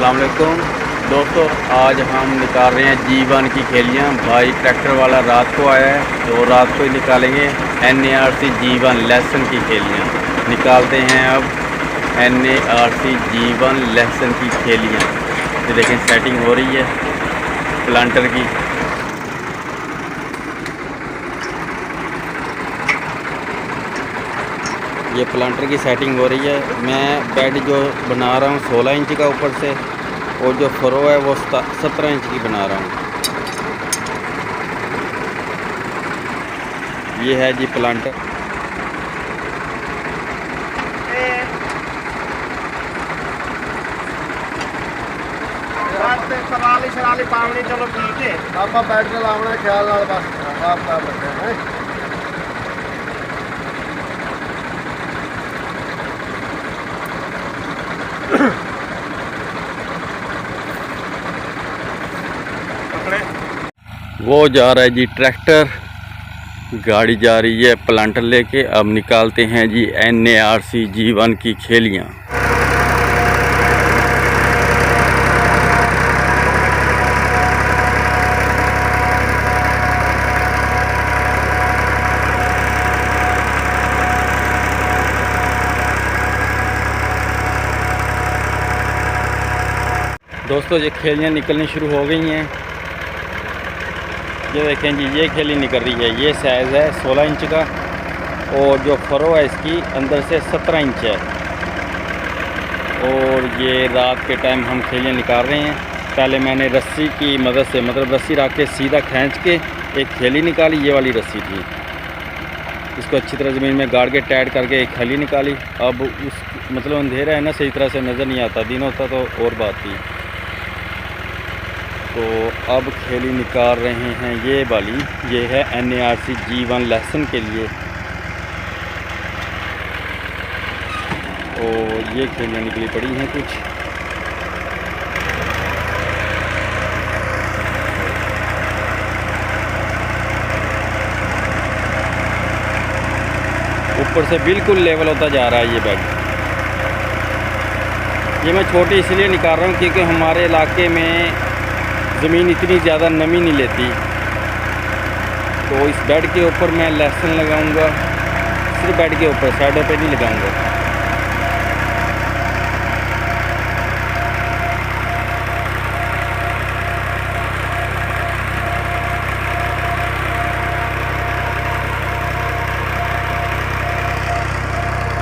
अस्सलाम वालेकुम दोस्तों, आज हम निकाल रहे हैं G1 की खेलियाँ। भाई ट्रैक्टर वाला रात को आया है तो रात को ही निकालेंगे NARC G1 लेसन की खेलियाँ। निकालते हैं अब NARC G1 लेसन की खेलियाँ। ये देखें सेटिंग हो रही है प्लांटर की। ये प्लांटर की सेटिंग हो रही है। मैं बेड जो बना रहा हूँ 16 इंच का ऊपर से, और जो फरो है वो 17 इंच की बना रहा हूँ। ये है जी प्लांटर। शराली पावनी चलो ठीक है। आप बैठ के लावना ख्याल नाल बस आप कर लगे हैं। वो जा रहा है जी ट्रैक्टर, गाड़ी जा रही है प्लांटर लेके। अब निकालते हैं जी NARC G1 की खेलियाँ। दोस्तों ये खेलियाँ निकलनी शुरू हो गई हैं। ये देखें जी, ये खेली निकल रही है। ये साइज़ है 16 इंच का, और जो फरो है इसकी अंदर से 17 इंच है। और ये रात के टाइम हम खेलियाँ निकाल रहे हैं। पहले मैंने रस्सी की मदद से, मतलब रस्सी रख के सीधा खींच के एक खेली निकाली। ये वाली रस्सी थी, इसको अच्छी तरह ज़मीन में गाड़ के टाइट करके एक खेली निकाली। अब उस मतलब अंधेरा है ना, सही तरह से नज़र नहीं आता। दिन होता तो और बात थी। तो अब खेली निकाल रहे हैं ये वाली। ये है NARC G1 लेसन के लिए। और ये खेलियाँ निकली पड़ी हैं कुछ। ऊपर से बिल्कुल लेवल होता जा रहा है ये बेड। ये मैं छोटी इसलिए निकाल रहा हूँ क्योंकि हमारे इलाके में ज़मीन इतनी ज़्यादा नमी नहीं लेती। तो इस बेड के ऊपर मैं लेसन लगाऊंगा, सिर्फ बेड के ऊपर, साइडों पे नहीं लगाऊंगा।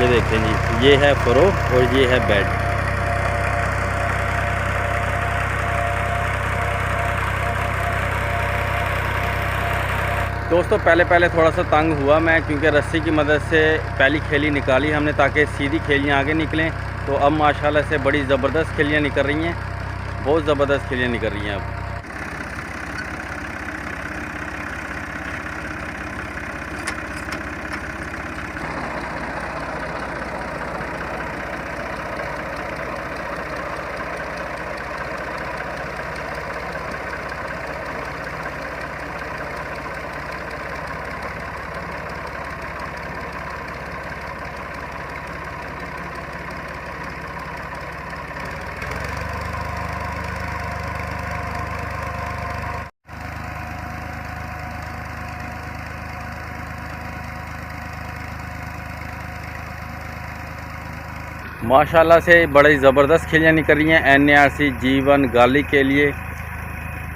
ये देखें जी, ये है फरो और ये है बेड। दोस्तों पहले थोड़ा सा तंग हुआ मैं, क्योंकि रस्सी की मदद से पहली खेली निकाली हमने ताकि सीधी खेलियाँ आगे निकलें। तो अब माशाल्लाह से बड़ी ज़बरदस्त खेलियाँ निकल रही हैं, बहुत ज़बरदस्त खेलियाँ निकल रही हैं अब। माशाल्लाह से बड़ी ज़बरदस्त खेलियाँ निकल रही हैं NARC G1 गाली के लिए।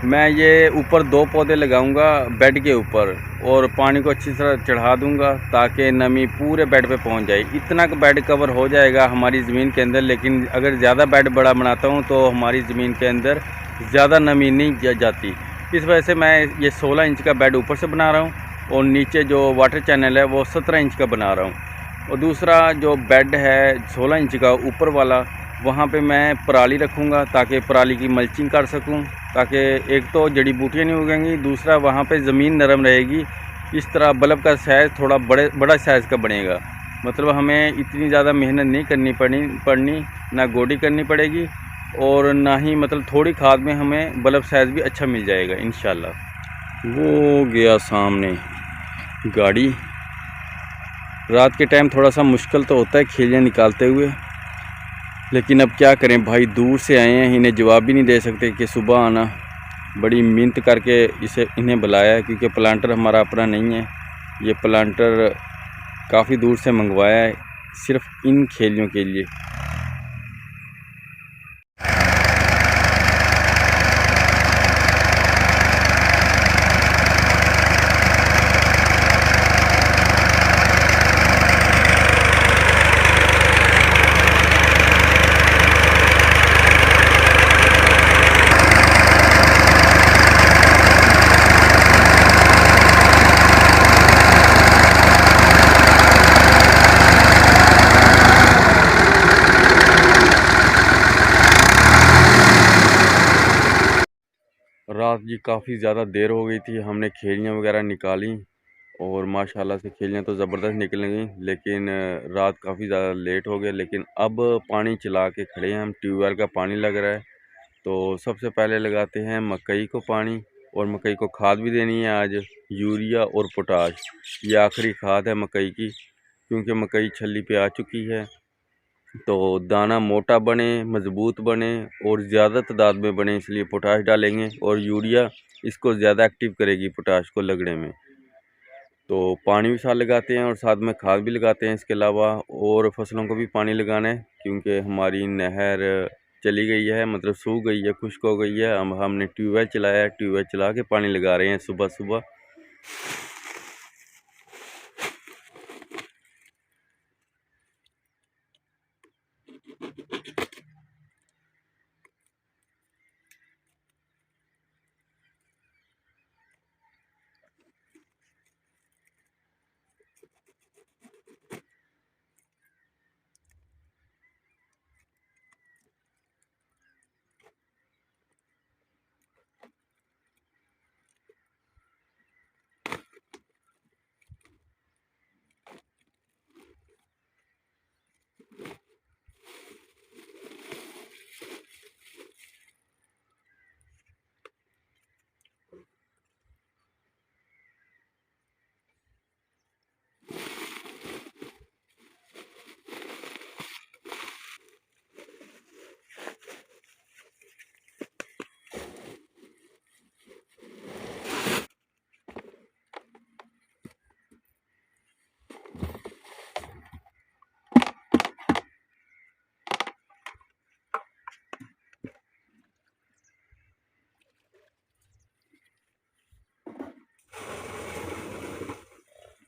मैं ये ऊपर 2 पौधे लगाऊंगा बेड के ऊपर, और पानी को अच्छी तरह चढ़ा दूंगा ताकि नमी पूरे बेड पे पहुंच जाए। इतना का बेड कवर हो जाएगा हमारी ज़मीन के अंदर। लेकिन अगर ज़्यादा बेड बड़ा बनाता हूँ तो हमारी ज़मीन के अंदर ज़्यादा नमी नहीं जाती। इस वजह से मैं ये 16 इंच का बेड ऊपर से बना रहा हूँ, और नीचे जो वाटर चैनल है वो 17 इंच का बना रहा हूँ। और दूसरा जो बेड है 16 इंच का ऊपर वाला, वहाँ पे मैं पराली रखूँगा ताकि पराली की मल्चिंग कर सकूँ, ताकि एक तो जड़ी बूटियाँ नहीं उगेंगी, दूसरा वहाँ पे ज़मीन नरम रहेगी। इस तरह बल्ब का साइज़ थोड़ा बड़ा साइज़ का बनेगा। मतलब हमें इतनी ज़्यादा मेहनत नहीं करनी पड़नी, ना गोडी करनी पड़ेगी, और ना ही मतलब थोड़ी खाद में हमें बल्ब साइज़ भी अच्छा मिल जाएगा इंशाल्लाह। वो गया सामने गाड़ी। रात के टाइम थोड़ा सा मुश्किल तो होता है खेलियाँ निकालते हुए, लेकिन अब क्या करें भाई, दूर से आए हैं, इन्हें जवाब भी नहीं दे सकते कि सुबह आना। बड़ी मेहनत करके इन्हें बुलाया है, क्योंकि प्लांटर हमारा अपना नहीं है। ये प्लांटर काफ़ी दूर से मंगवाया है सिर्फ इन खेलियों के लिए। रात जी काफ़ी ज़्यादा देर हो गई थी, हमने खेलियाँ वगैरह निकाली और माशाल्लाह से खेलियाँ तो ज़बरदस्त निकल गई। लेकिन रात काफ़ी ज़्यादा लेट हो गए। लेकिन अब पानी चला के खड़े हैं हम, ट्यूबवेल का पानी लग रहा है। तो सबसे पहले लगाते हैं मकई को पानी, और मकई को खाद भी देनी है आज, यूरिया और पोटाश। ये आखिरी खाद है मकई की, क्योंकि मकई छल्ली पे आ चुकी है। तो दाना मोटा बने, मज़बूत बने और ज़्यादा तादाद में बने, इसलिए पोटाश डालेंगे। और यूरिया इसको ज़्यादा एक्टिव करेगी पोटाश को लगने में। तो पानी भी साथ लगाते हैं और साथ में खाद भी लगाते हैं इसके अलावा। और फसलों को भी पानी लगाना है, क्योंकि हमारी नहर चली गई है, मतलब सूख गई है, खुश्क हो गई है। हमने ट्यूबवेल चलाया है, ट्यूबवेल चला के पानी लगा रहे हैं सुबह सुबह।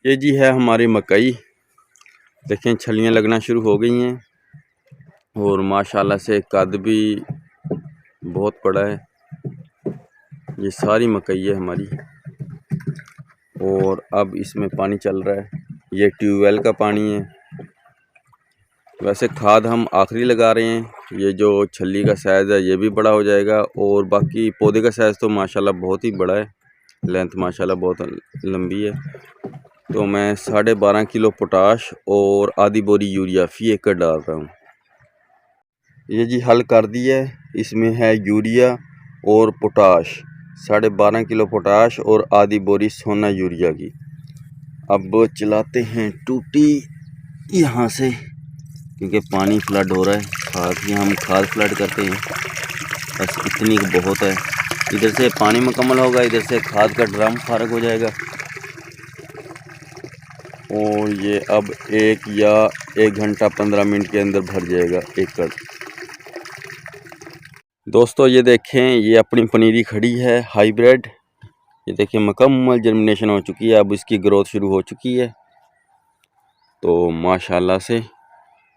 ये जी है हमारी मकई, देखें छलियाँ लगना शुरू हो गई हैं और माशाल्लाह से कद भी बहुत बड़ा है। ये सारी मकई है हमारी, और अब इसमें पानी चल रहा है। ये ट्यूबवेल का पानी है। वैसे खाद हम आखिरी लगा रहे हैं। ये जो छल्ली का साइज़ है ये भी बड़ा हो जाएगा, और बाकी पौधे का साइज़ तो माशाल्लाह बहुत ही बड़ा है, लेंथ माशाल्लाह बहुत लंबी है। तो मैं 12.5 किलो पोटाश और आधी बोरी यूरिया फी एकड़ डाल रहा हूँ। ये जी हल कर दिया है, इसमें है यूरिया और पोटाश, 12.5 किलो पोटाश और आधी बोरी सोना यूरिया की। अब चलाते हैं टूटी यहाँ से, क्योंकि पानी फ्लड हो रहा है। खाद हम खाद फ्लड करते हैं, बस इतनी बहुत है। इधर से पानी मुकम्मल होगा, इधर से खाद का ड्रम फारग हो जाएगा। और ये अब 1 घंटा 15 मिनट के अंदर भर जाएगा एकड़। दोस्तों ये देखें, ये अपनी पनीरी खड़ी है हाइब्रिड। ये देखें मुकम्मल जर्मिनेशन हो चुकी है, अब इसकी ग्रोथ शुरू हो चुकी है। तो माशाल्लाह से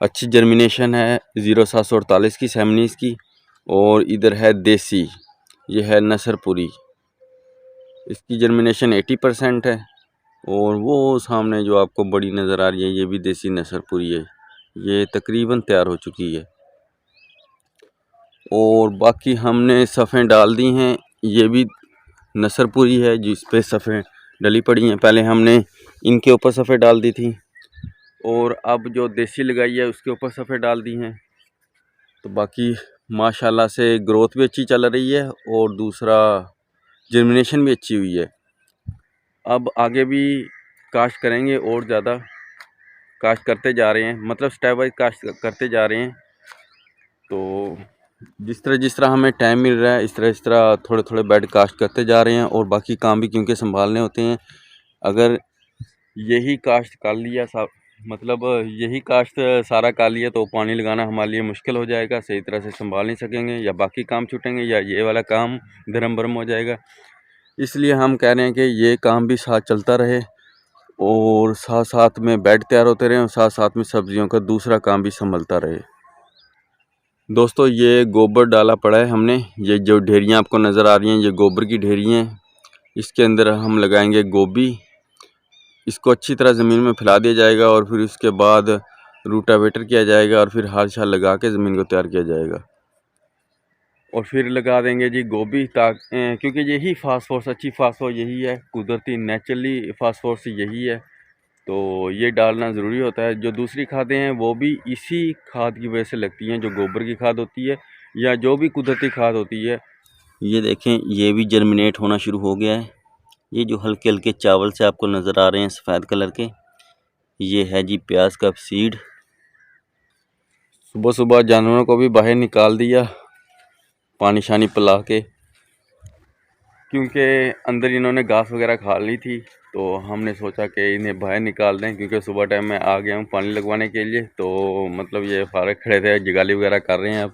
अच्छी जर्मिनेशन है। 0748 की सेमनीस की, और इधर है देसी, ये है नसरपुरी, इसकी जर्मिनेशन 80% है। और वो सामने जो आपको बड़ी नज़र आ रही है ये भी देसी नसरपुरी है, ये तकरीबन तैयार हो चुकी है। और बाकी हमने सफ़ें डाल दी हैं, ये भी नसरपुरी है जिस पे सफ़ें डली पड़ी हैं। पहले हमने इनके ऊपर सफ़ें डाल दी थी, और अब जो देसी लगाई है उसके ऊपर सफ़ें डाल दी हैं। तो बाकी माशाल्लाह से ग्रोथ भी अच्छी चल रही है, और दूसरा जर्मिनेशन भी अच्छी हुई है। अब आगे भी काश्त करेंगे, और ज़्यादा काश्त करते जा रहे हैं, मतलब स्टेप वाइज काश्त करते जा रहे हैं। तो जिस तरह हमें टाइम मिल रहा है इस तरह थोड़े थोड़े बेड कास्ट करते जा रहे हैं, और बाकी काम भी क्योंकि संभालने होते हैं। अगर यही कास्ट कर लिया मतलब यही कास्ट सारा कर लिया तो पानी लगाना हमारे लिए मुश्किल हो जाएगा, सही तरह से संभाल नहीं सकेंगे, या बाकी काम छूटेंगे या ये वाला काम धर्म भरम हो जाएगा। इसलिए हम कह रहे हैं कि ये काम भी साथ चलता रहे और साथ साथ में बेड तैयार होते रहे और साथ साथ में सब्जियों का दूसरा काम भी संभलता रहे। दोस्तों ये गोबर डाला पड़ा है हमने, ये जो ढेरियाँ आपको नज़र आ रही हैं ये गोबर की ढेरी हैं। इसके अंदर हम लगाएंगे गोभी। इसको अच्छी तरह ज़मीन में फैला दिया जाएगा और फिर उसके बाद रूटावेटर किया जाएगा और फिर हाल शाल लगा के ज़मीन को तैयार किया जाएगा और फिर लगा देंगे जी गोभी, क्योंकि यही फास्फोरस अच्छी फास्फोरस यही है, कुदरती नेचुरली फास्फोरस यही है, तो ये डालना ज़रूरी होता है। जो दूसरी खादें हैं वो भी इसी खाद की वजह से लगती हैं, जो गोबर की खाद होती है या जो भी कुदरती खाद होती है। ये देखें ये भी जर्मिनेट होना शुरू हो गया है। ये जो हल्के हल्के चावल से आपको नज़र आ रहे हैं सफ़ेद कलर के, ये है जी प्याज का सीड। सुबह सुबह जानवरों को भी बाहर निकाल दिया पानी शानी पिला के, क्योंकि अंदर इन्होंने घास वगैरह खा ली थी, तो हमने सोचा कि इन्हें बाहर निकाल दें, क्योंकि सुबह टाइम में आ गया हूँ पानी लगवाने के लिए। तो मतलब ये फारग खड़े थे, जगाली वगैरह कर रहे हैं। अब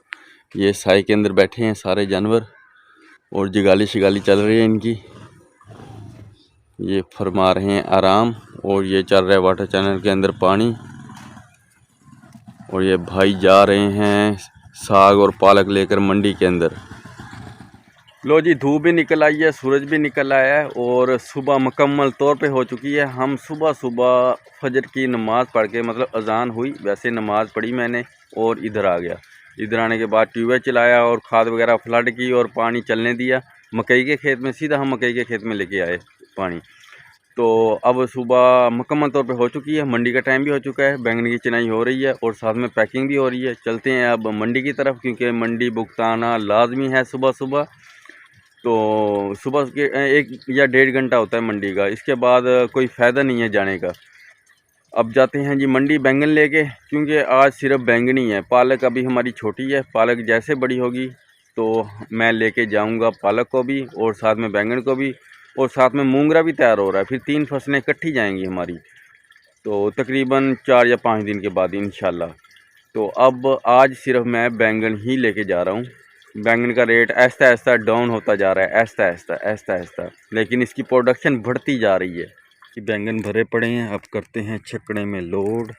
ये साई के अंदर बैठे हैं सारे जानवर और जगाली शिगाली चल रही है इनकी। ये फरमा रहे हैं आराम और ये चल रहा है वाटर चैनल के अंदर पानी। और ये भाई जा रहे हैं साग और पालक लेकर मंडी के अंदर। लो जी धूप भी निकल आई है, सूरज भी निकल आया है और सुबह मुकम्मल तौर पे हो चुकी है। हम सुबह सुबह फजर की नमाज़ पढ़ के, मतलब अजान हुई वैसे नमाज़ पढ़ी मैंने और इधर आ गया। इधर आने के बाद ट्यूबवेल चलाया और खाद वगैरह फ्लड की और पानी चलने दिया मकई के खेत में। सीधा हम मकई के खेत में लेके आए पानी। तो अब सुबह मुकम्मल तौर पे हो चुकी है, मंडी का टाइम भी हो चुका है, बैंगन की चिनाई हो रही है और साथ में पैकिंग भी हो रही है। चलते हैं अब मंडी की तरफ, क्योंकि मंडी भुगताना लाजमी है सुबह सुबह। तो सुबह के 1 या 1.5 घंटा होता है मंडी का, इसके बाद कोई फ़ायदा नहीं है जाने का। अब जाते हैं जी मंडी बैंगन लेके, क्योंकि आज सिर्फ बैंगन ही है, पालक अभी हमारी छोटी है। पालक जैसे बड़ी होगी तो मैं लेके जाऊंगा पालक को भी और साथ में बैंगन को भी, और साथ में मूंगरा भी तैयार हो रहा है। फिर 3 फसलें इकट्ठी जाएंगी हमारी, तो तकरीबन 4 या 5 दिन के बाद इंशाल्लाह। तो अब आज सिर्फ मैं बैंगन ही लेके जा रहा हूँ। बैंगन का रेट ऐसा ऐसा डाउन होता जा रहा है, ऐसा ऐसा, लेकिन इसकी प्रोडक्शन बढ़ती जा रही है। कि बैंगन भरे पड़े हैं, अब करते हैं छकड़े में लोड।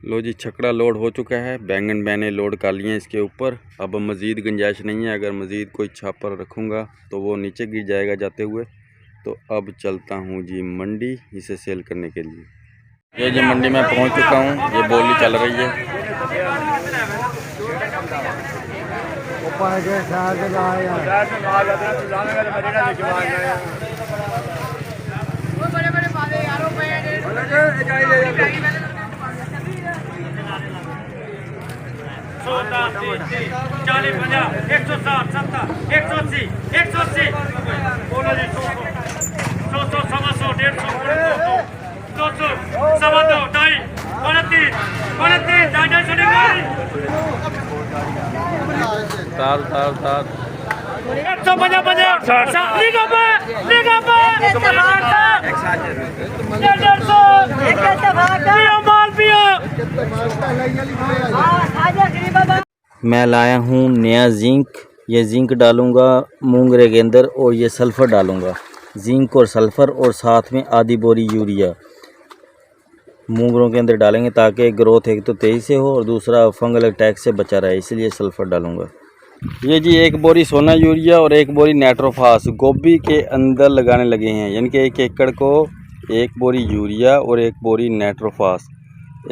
लो जी छकड़ा लोड हो चुका है, बैंगन मैंने लोड कर लिए हैं इसके ऊपर। अब मज़ीद गुंजाइश नहीं है, अगर मज़ीद कोई छापर रखूँगा तो वो नीचे गिर जाएगा जाते हुए। तो अब चलता हूँ जी मंडी इसे सेल करने के लिए। ये जी मंडी में पहुँच चुका हूँ, ये बोली चल रही है। ताल ताल ताल मैं लाया हूँ नया जिंक। ये जिंक डालूंगा मूंगरे के अंदर और ये सल्फ़र डालूंगा, जिंक और सल्फ़र, और साथ में आधी बोरी यूरिया मूंगरों के अंदर डालेंगे ताकि ग्रोथ एक तो तेज़ी से हो और दूसरा फंगल अटैक से बचा रहे, इसलिए सल्फ़र डालूंगा। ये जी 1 बोरी सोना यूरिया और 1 बोरी नाइट्रोफास गोभी के अंदर लगाने लगे हैं, यानी कि 1 एकड़ को 1 बोरी यूरिया और 1 बोरी नाइट्रोफास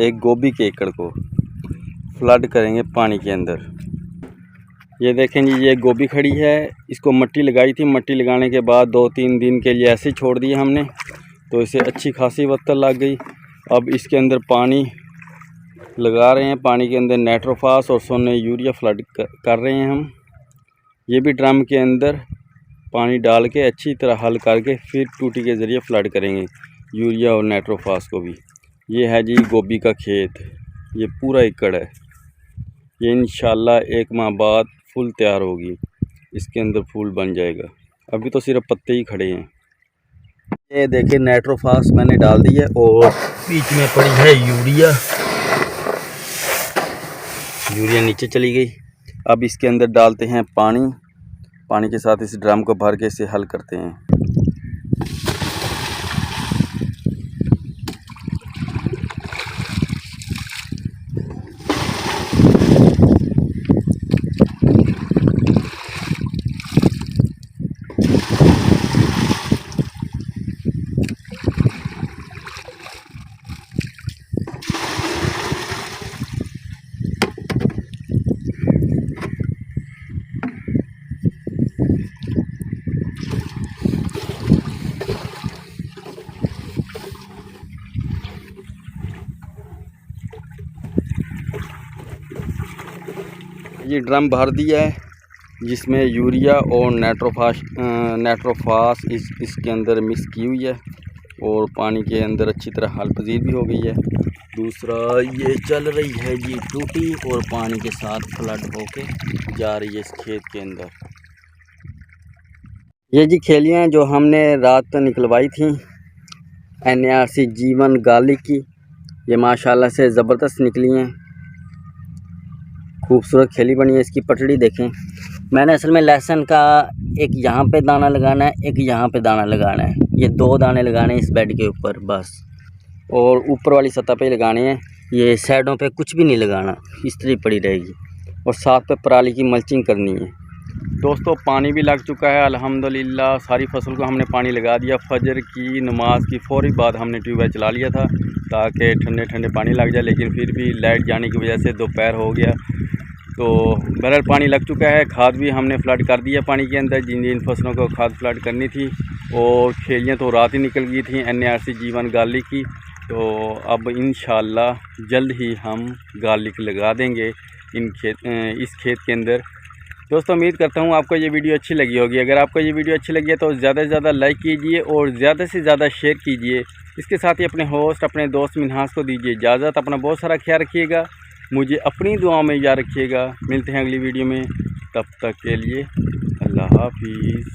1 गोभी के एकड़ को फ्लड करेंगे पानी के अंदर। ये देखें जी ये गोभी खड़ी है, इसको मट्टी लगाई थी, मट्टी लगाने के बाद 2-3 दिन के लिए ऐसे ही छोड़ दिया हमने, तो इसे अच्छी खासी वत्तर लग गई। अब इसके अंदर पानी लगा रहे हैं, पानी के अंदर नाइट्रोफास और सोना यूरिया फ्लड कर रहे हैं हम। ये भी ड्रम के अंदर पानी डाल के अच्छी तरह हल करके फिर टूटी के ज़रिए फ्लड करेंगे यूरिया और नाइट्रोफास को भी। ये है जी गोभी का खेत। ये पूरा एकड़ है। ये इंशाल्लाह 1 माह बाद फूल तैयार होगी, इसके अंदर फूल बन जाएगा। अभी तो सिर्फ पत्ते ही खड़े हैं। ये देखिए नाइट्रोफास मैंने डाल दी है और बीच में पड़ी है यूरिया। यूरिया नीचे चली गई। अब इसके अंदर डालते हैं पानी। पानी के साथ इस ड्रम को भर के इसे हल करते हैं। ये ड्रम भर दिया है जिसमें यूरिया और नाइट्रोफास इसके अंदर मिक्स की हुई है और पानी के अंदर अच्छी तरह हल पजीर भी हो गई है। दूसरा ये चल रही है जी टूटी और पानी के साथ फ्लड होके जा रही है इस खेत के अंदर। ये जी खेलियाँ जो हमने रात निकलवाई थी NARC जीवन गाली की, ये माशाल्लाह से ज़बरदस्त निकली हैं। खूबसूरत खेली बनी है। इसकी पटड़ी देखें। मैंने असल में लहसुन का एक यहाँ पे दाना लगाना है, एक यहाँ पे दाना लगाना है। ये 2 दाने लगाने हैं इस बेड के ऊपर बस, और ऊपर वाली सतह पे लगाने हैं। ये साइडों पे कुछ भी नहीं लगाना, इस तरह पड़ी रहेगी। और साथ पे पराली की मल्चिंग करनी है। दोस्तों पानी भी लग चुका है अल्हम्दुलिल्लाह। सारी फसल को हमने पानी लगा दिया। फजर की नमाज की फ़ौरी बाद हमने ट्यूबवेल चला लिया था ताकि ठंडे ठंडे पानी लग जाए, लेकिन फिर भी लाइट जाने की वजह से दोपहर हो गया। तो बहरहाल पानी लग चुका है। खाद भी हमने फ्लड कर दिया पानी के अंदर, जिन जिन फसलों को खाद फ्लड करनी थी। और खेलियाँ तो रात ही निकल गई थी NARC जीवन गार्लिक की। तो अब इंशाल्लाह जल्द ही हम गार्लिक लगा देंगे इस खेत के अंदर। दोस्तों उम्मीद करता हूँ आपको ये वीडियो अच्छी लगी होगी। अगर आपको ये वीडियो अच्छी लगी है तो ज़्यादा से ज़्यादा लाइक कीजिए और ज़्यादा से ज़्यादा शेयर कीजिए। इसके साथ ही अपने होस्ट अपने दोस्त मिन्हास को दीजिए इजाज़त। अपना बहुत सारा ख्याल रखिएगा, मुझे अपनी दुआओं में याद रखिएगा। मिलते हैं अगली वीडियो में, तब तक के लिए अल्लाह हाफिज़।